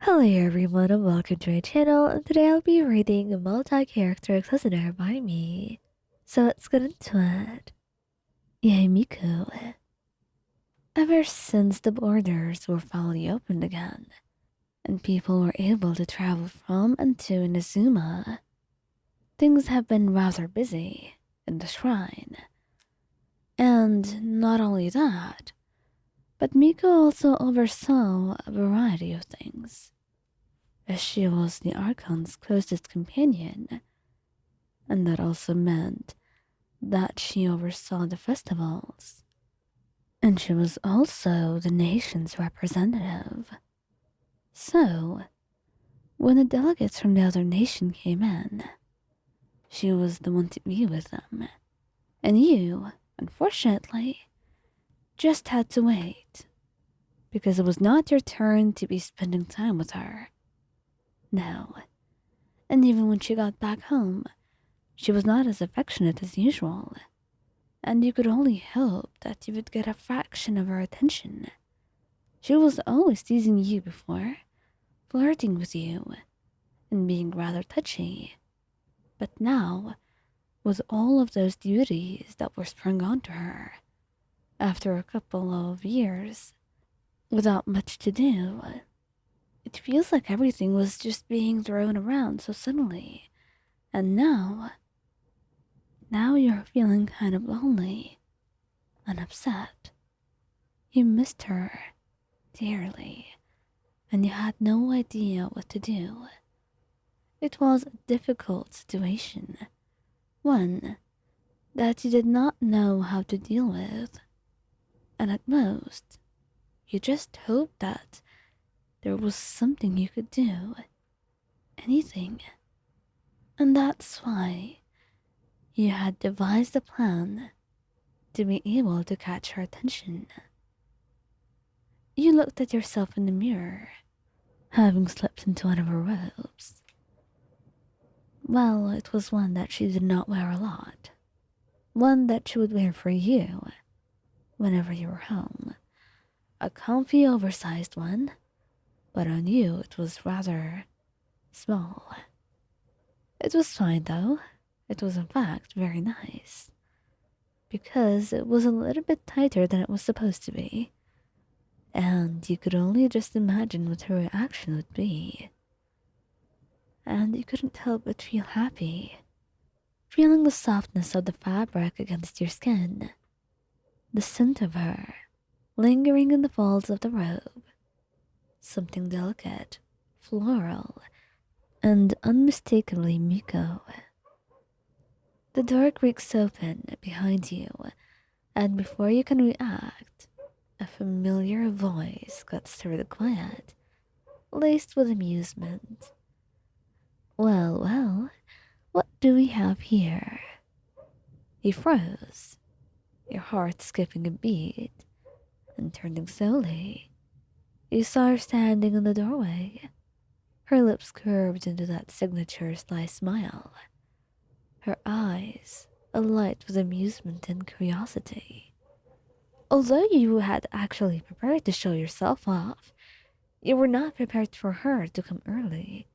Hello everyone and welcome to my channel, and today I'll be reading a multi-character Custoner by me. So let's get into it. Yae Miko. Ever since the borders were finally opened again, and people were able to travel from and to Inazuma, things have been rather busy in the shrine. And not only that, but Miko also oversaw a variety of things, as she was the Archon's closest companion, and that also meant that she oversaw the festivals, and she was also the nation's representative. So, when the delegates from the other nation came in, she was the one to be with them, and you, unfortunately, just had to wait, because it was not your turn to be spending time with her. No, and even when she got back home, she was not as affectionate as usual, and you could only hope that you would get a fraction of her attention. She was always teasing you before, flirting with you, and being rather touchy. But now, with all of those duties that were sprung onto her, after a couple of years, without much to do, it feels like everything was just being thrown around so suddenly. And now you're feeling kind of lonely and upset. You missed her dearly, and you had no idea what to do. It was a difficult situation, one that you did not know how to deal with, and at most, you just hoped that there was something you could do, anything. And that's why you had devised a plan to be able to catch her attention. You looked at yourself in the mirror, having slipped into one of her robes. Well, it was one that she did not wear a lot. One that she would wear for you whenever you were home. A comfy, oversized one, but on you it was rather small. It was fine though. It was in fact very nice, because it was a little bit tighter than it was supposed to be, and you could only just imagine what her reaction would be. And you couldn't help but feel happy, feeling the softness of the fabric against your skin, the scent of her lingering in the folds of the robe, something delicate, floral, and unmistakably Miko. The door creaks open behind you, and before you can react, a familiar voice cuts through the quiet, laced with amusement. Well, well, what do we have here? He froze, your heart skipping a beat, and turning slowly. You saw her standing in the doorway, her lips curved into that signature sly smile, her eyes alight with amusement and curiosity. Although you had actually prepared to show yourself off, you were not prepared for her to come early.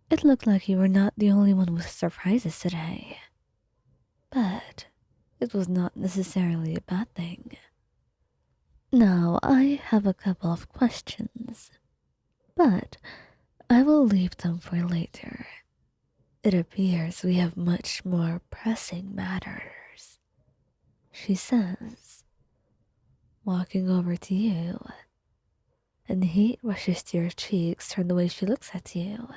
It looked like you were not the only one with surprises today. But it was not necessarily a bad thing. Now, I have a couple of questions, but I will leave them for later. It appears we have much more pressing matters, she says, walking over to you, and the heat rushes to your cheeks from the way she looks at you.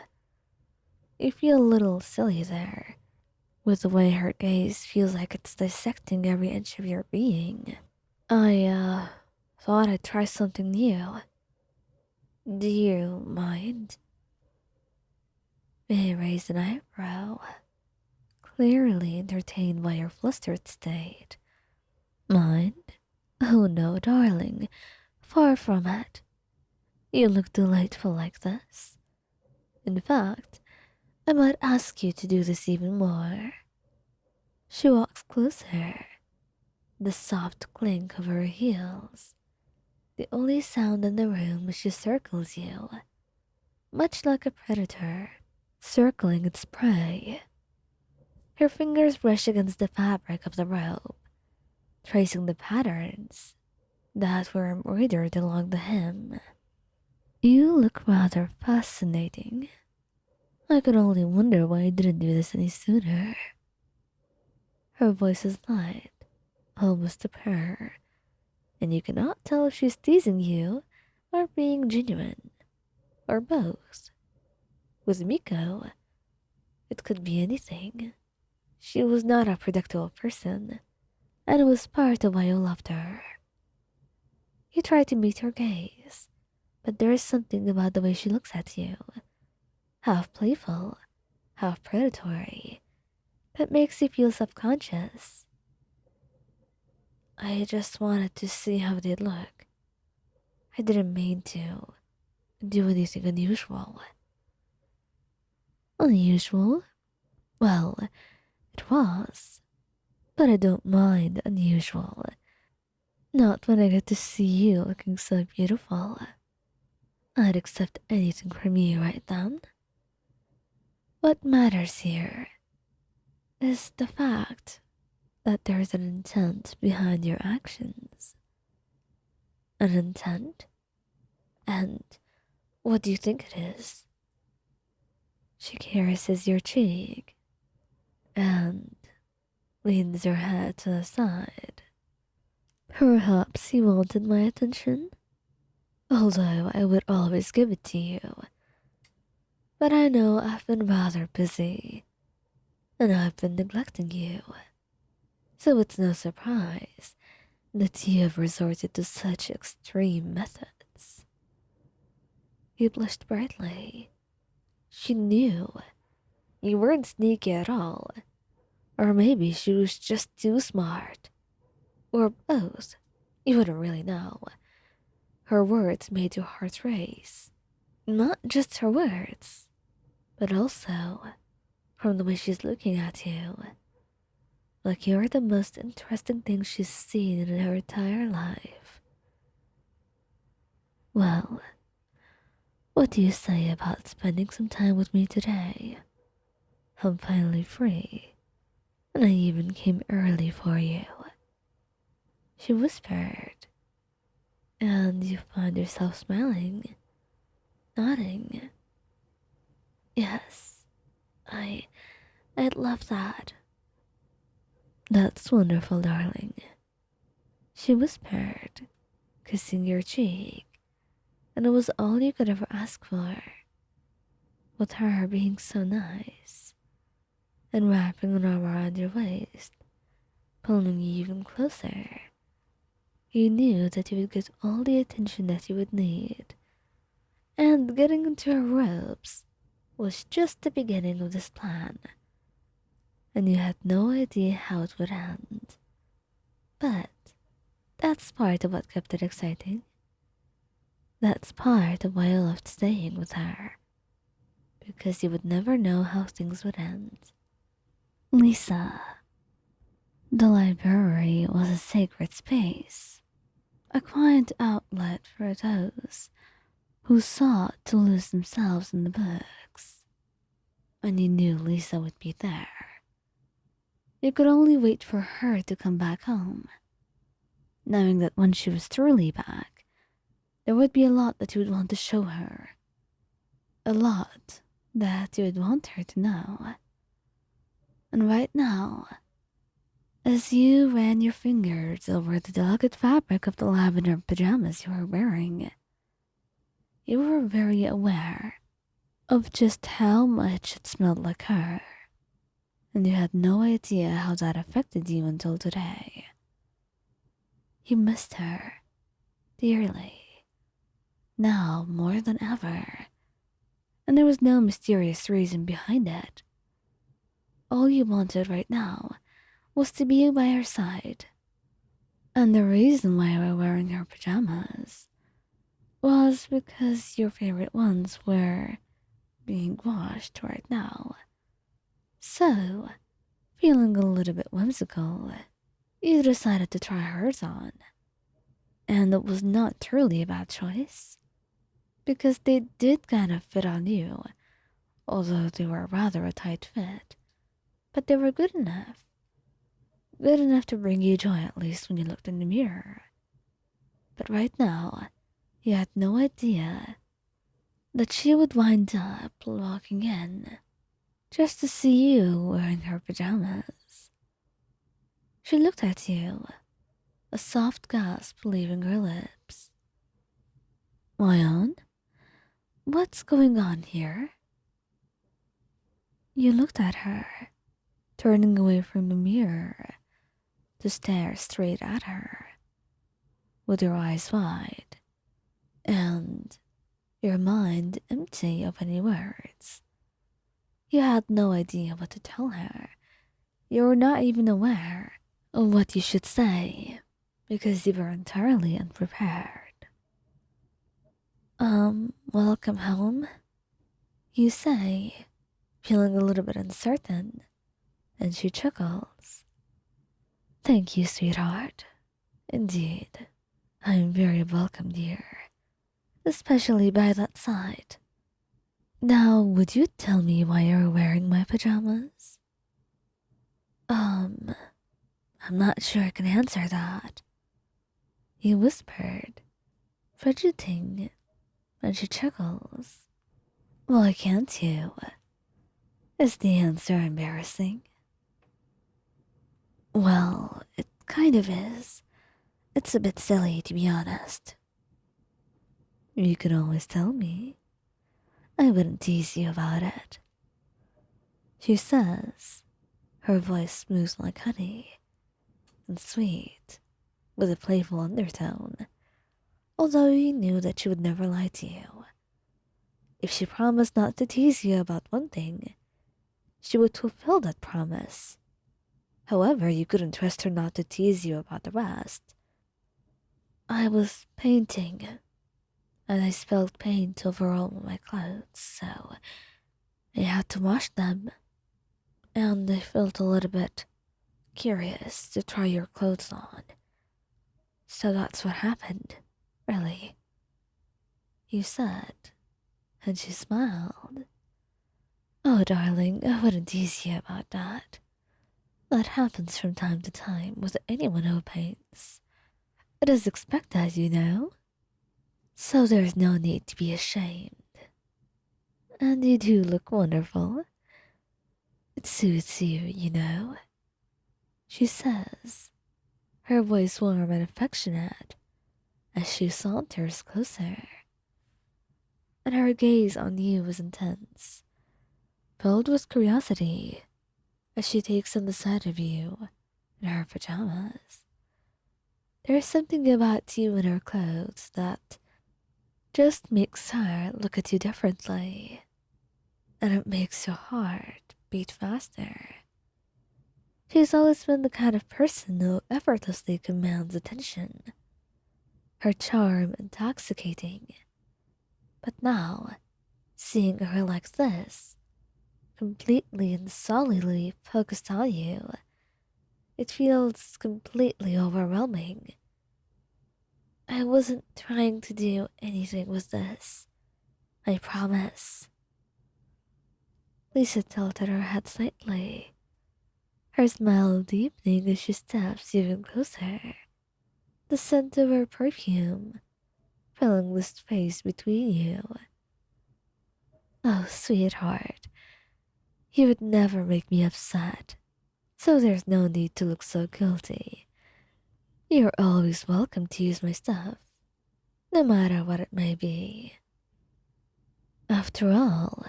You feel a little silly there, with the way her gaze feels like it's dissecting every inch of your being. I thought I'd try something new. Do you mind? May raised an eyebrow, clearly entertained by your flustered state. Mind? Oh no, darling. Far from it. You look delightful like this. In fact, I might ask you to do this even more. She walks closer, the soft clink of her heels, the only sound in the room as she circles you. much like a predator circling its prey. Her fingers brush against the fabric of the robe, tracing the patterns that were embroidered along the hem. You look rather fascinating. I could only wonder why you didn't do this any sooner. Her voice is light, almost a purr, and you cannot tell if she's teasing you or being genuine, or both. With Miko, it could be anything. She was not a predictable person, and it was part of why you loved her. You try to meet her gaze, but there is something about the way she looks at you, half playful, half predatory, that makes you feel subconscious. I just wanted to see how they'd look. I didn't mean to do anything unusual. Unusual? Well, it was, but I don't mind unusual. Not when I get to see you looking so beautiful. I'd accept anything from you right then. What matters here is the fact that there's an intent behind your actions. An intent? And what do you think it is? She caresses your cheek and leans her head to the side. Perhaps you wanted my attention, although I would always give it to you. But I know I've been rather busy, and I've been neglecting you. So it's no surprise that you have resorted to such extreme methods. He blushed brightly. She knew you weren't sneaky at all. Or maybe she was just too smart. Or both. You wouldn't really know. Her words made your heart race. Not just her words, but also from the way she's looking at you. Like you're the most interesting thing she's seen in her entire life. Well, what do you say about spending some time with me today? I'm finally free, and I even came early for you. She whispered, and you find yourself smiling, nodding. Yes, I I'd love that. That's wonderful, darling. She whispered, kissing your cheek, and it was all you could ever ask for. With her being so nice, and wrapping an arm around your waist, pulling you even closer, you knew that you would get all the attention that you would need. And getting into her robes was just the beginning of this plan, and you had no idea how it would end. But that's part of what kept it exciting. That's part of why I loved staying with her, because you would never know how things would end. Lisa. The library was a sacred space, a quiet outlet for those who sought to lose themselves in the books. And you knew Lisa would be there. You could only wait for her to come back home, knowing that when she was truly back, there would be a lot that you would want to show her. A lot that you would want her to know. And right now, as you ran your fingers over the delicate fabric of the lavender pajamas you were wearing, you were very aware of just how much it smelled like her, and you had no idea how that affected you until today. You missed her dearly, now more than ever, and there was no mysterious reason behind it. All you wanted right now was to be by her side, and the reason why you were wearing her pajamas was because your favorite ones were being washed right now. So, feeling a little bit whimsical, you decided to try hers on. And it was not truly a bad choice. because they did kind of fit on you, although they were rather a tight fit. But they were good enough. Good enough to bring you joy at least when you looked in the mirror. But right now, you had no idea that she would wind up walking in just to see you wearing her pajamas. She looked at you, a soft gasp leaving her lips. Wyon, what's going on here? You looked at her, turning away from the mirror to stare straight at her, with your eyes wide and your mind empty of any words. You had no idea what to tell her. You were not even aware of what you should say because you were entirely unprepared. Welcome home, you say, feeling a little bit uncertain, and she chuckles. Thank you, sweetheart. Indeed, I am very welcome, dear, especially by that side. Now, would you tell me why you're wearing my pajamas? Um, I'm not sure I can answer that, he whispered, fidgeting, and she chuckles. Why can't you? Is the answer embarrassing? Well, it kind of is. It's a bit silly, to be honest. You can always tell me. I wouldn't tease you about it. She says, her voice smooth like honey and sweet, with a playful undertone, although you knew that she would never lie to you. If she promised not to tease you about one thing, she would fulfill that promise. However, you couldn't trust her not to tease you about the rest. I was painting, and I spilled paint over all my clothes, so I had to wash them, and I felt a little bit curious to try your clothes on. So that's what happened, really. You said, and she smiled. Oh, darling, I wouldn't tease you about that. That happens from time to time with anyone who paints. It is expected, you know. So there's no need to be ashamed. And you do look wonderful. It suits you, you know, she says, her voice warm and affectionate as she saunters closer. And her gaze on you is intense, filled with curiosity as she takes in the sight of you in her pajamas. There's something about you in her clothes that just makes her look at you differently, and it makes your heart beat faster. She's always been the kind of person who effortlessly commands attention, her charm intoxicating. But now, seeing her like this, completely and solidly focused on you, it feels completely overwhelming. I wasn't trying to do anything with this, I promise. Lisa tilted her head slightly, her smile deepening as she steps even closer. The scent of her perfume filling the space between you. Oh, sweetheart, you would never make me upset, so there's no need to look so guilty. You're always welcome to use my stuff, no matter what it may be. After all,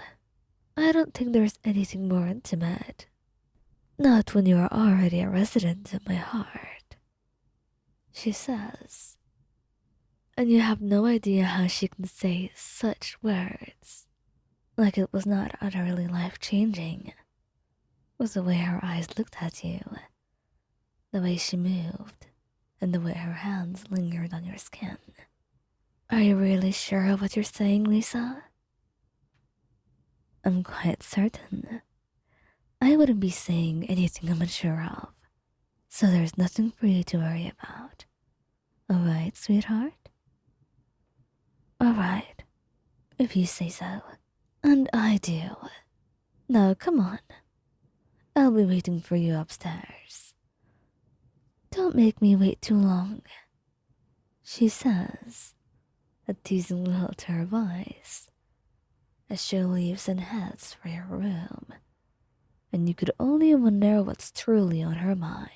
I don't think there's anything more intimate. Not when you are already a resident of my heart, she says. And you have no idea how she can say such words, like it was not utterly life-changing, with the way her eyes looked at you, the way she moved, and the way her hands lingered on your skin. Are you really sure of what you're saying, Lisa? I'm quite certain. I wouldn't be saying anything I'm unsure of, so there's nothing for you to worry about. Alright, sweetheart? Alright. If you say so. And I do. Now, come on. I'll be waiting for you upstairs. Don't make me wait too long, she says, a teasing little to her voice, as she leaves and heads for her room. And you could only wonder what's truly on her mind.